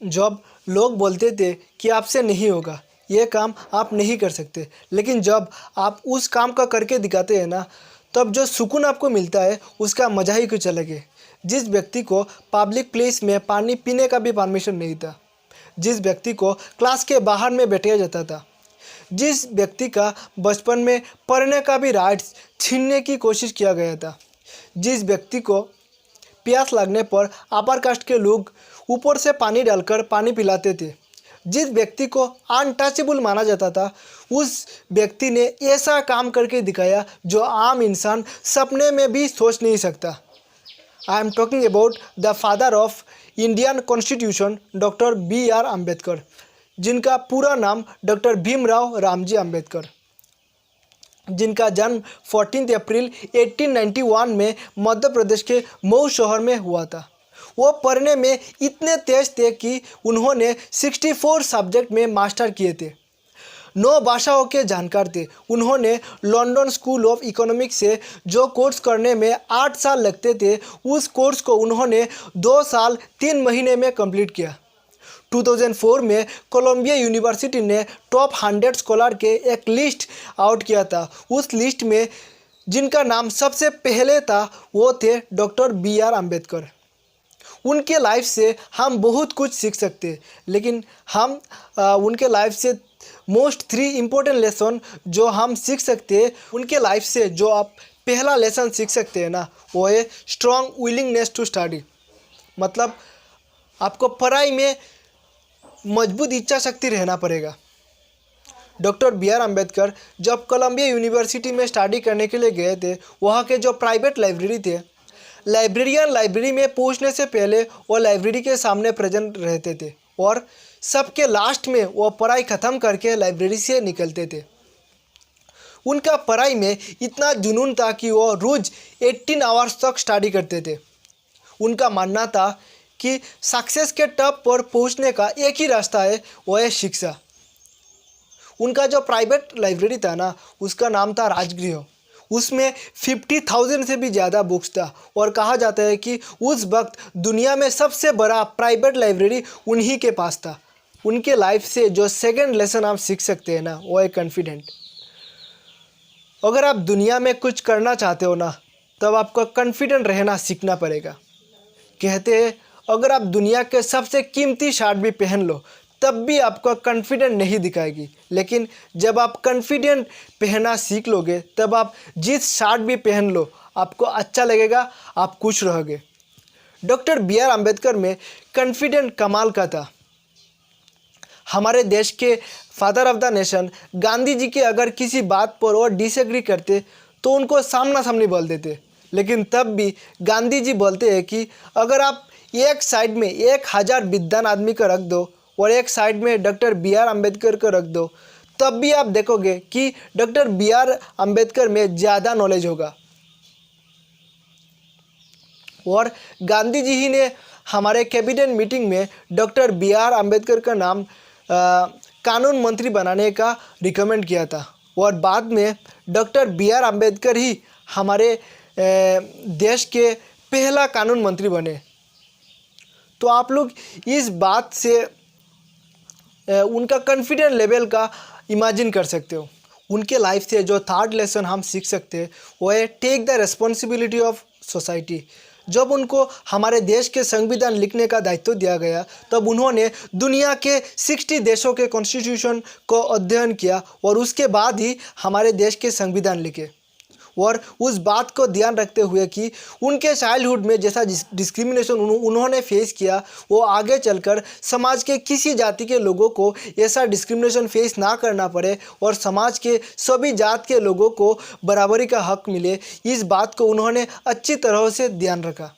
जब लोग बोलते थे कि आपसे नहीं होगा, ये काम आप नहीं कर सकते, लेकिन जब आप उस काम का करके दिखाते हैं ना, तब जो सुकून आपको मिलता है उसका मज़ा ही कुछ अलग है। जिस व्यक्ति को पब्लिक प्लेस में पानी पीने का भी परमिशन नहीं था, जिस व्यक्ति को क्लास के बाहर में बैठाया जाता था, जिस व्यक्ति का बचपन में पढ़ने का भी राइट्स छीनने की कोशिश किया गया था, जिस व्यक्ति को प्यास लगने पर अपर कास्ट के लोग ऊपर से पानी डालकर पानी पिलाते थे, जिस व्यक्ति को अनटचेबल माना जाता था, उस व्यक्ति ने ऐसा काम करके दिखाया जो आम इंसान सपने में भी सोच नहीं सकता। I am talking about the father of Indian constitution, doctor BR Ambedkar, जिनका पूरा नाम डॉक्टर भीमराव रामजी अम्बेडकर, जिनका जन्म 14 अप्रैल 1891 में मध्य प्रदेश के मऊ शहर में हुआ था। वो पढ़ने में इतने तेज थे कि उन्होंने 64 सब्जेक्ट में मास्टर किए थे। 9 भाषाओं के जानकार थे। उन्होंने लंदन स्कूल ऑफ इकोनॉमिक्स से जो कोर्स करने में 8 साल लगते थे, उस कोर्स को उन्होंने 2 साल 3 महीने में कंप्लीट किया। 2004 में कोलंबिया यूनिवर्सिटी ने टॉप 100 स्कॉलर के एक लिस्ट आउट किया था। उस लिस्ट में जिनका नाम सबसे पहले था वो थे डॉक्टर BR अम्बेडकर। उनके लाइफ से हम बहुत कुछ सीख सकते हैं, लेकिन हम उनके लाइफ से मोस्ट 3 इम्पोर्टेंट लेसन जो हम सीख सकते हैं, उनके लाइफ से जो आप पहला लेसन सीख सकते हैं ना, वो है स्ट्रॉन्ग विलिंगनेस टू स्टडी। मतलब आपको पढ़ाई में मजबूत इच्छा शक्ति रहना पड़ेगा। डॉक्टर BR अम्बेडकर जब कोलंबिया यूनिवर्सिटी में स्टडी करने के लिए गए थे, वहाँ के जो प्राइवेट लाइब्रेरी थे, लाइब्रेरियन लाइब्रेरी में पहुंचने से पहले वो लाइब्रेरी के सामने प्रेजेंट रहते थे और सबके लास्ट में वो पढ़ाई ख़त्म करके लाइब्रेरी से निकलते थे। उनका पढ़ाई में इतना जुनून था कि वो रोज़ 18 आवर्स तक स्टडी करते थे। उनका मानना था कि सक्सेस के टॉप पर पहुंचने का एक ही रास्ता है, वो है शिक्षा। उनका जो प्राइवेट लाइब्रेरी था ना, उसका नाम था राजगृह। उसमें 50,000 से भी ज़्यादा बुक्स था और कहा जाता है कि उस वक्त दुनिया में सबसे बड़ा प्राइवेट लाइब्रेरी उन्हीं के पास था। उनके लाइफ से जो सेकंड लेसन आप सीख सकते हैं ना, वो है कॉन्फिडेंट। अगर आप दुनिया में कुछ करना चाहते हो ना, तब आपको कॉन्फिडेंट रहना सीखना पड़ेगा। कहते हैं अगर आप दुनिया के सबसे कीमती शर्ट भी पहन लो, तब भी आपको कॉन्फिडेंट नहीं दिखाएगी, लेकिन जब आप कॉन्फिडेंट पहनना सीख लोगे, तब आप जिस शर्ट भी पहन लो आपको अच्छा लगेगा, आप खुश रहोगे। डॉक्टर BR अम्बेडकर में कॉन्फिडेंट कमाल का था। हमारे देश के father of the nation Gandhi ji के अगर किसी बात पर वो डिसएग्री करते तो उनको सामना सामनी बोल देते, लेकिन तब भी गांधी जी बोलते हैं कि अगर आप एक साइड में 1000 विद्वान आदमी को रख दो और एक साइड में डॉक्टर BR अम्बेडकर को रख दो, तब भी आप देखोगे कि डॉक्टर BR अम्बेडकर में ज़्यादा नॉलेज होगा। और गांधी जी ही ने हमारे कैबिनेट मीटिंग में डॉक्टर BR अम्बेडकर का नाम कानून मंत्री बनाने का रिकमेंड किया था और बाद में डॉक्टर BR अम्बेडकर ही हमारे देश के पहला कानून मंत्री बने। तो आप लोग इस बात से उनका कॉन्फिडेंस लेवल का इमेजिन कर सकते हो। उनके लाइफ से जो थर्ड लेसन हम सीख सकते हैं वो है take the responsibility of society. जब उनको हमारे देश के संविधान लिखने का दायित्व दिया गया, तब उन्होंने दुनिया के 60 देशों के कॉन्स्टिट्यूशन को अध्ययन किया और उसके बाद ही हमारे देश के संविधान लिखे। और उस बात को ध्यान रखते हुए कि उनके चाइल्डहुड में जैसा डिस्क्रिमिनेशन उन्होंने फेस किया, वो आगे चलकर समाज के किसी जाति के लोगों को ऐसा डिस्क्रिमिनेशन फेस ना करना पड़े और समाज के सभी जात के लोगों को बराबरी का हक मिले, इस बात को उन्होंने अच्छी तरह से ध्यान रखा।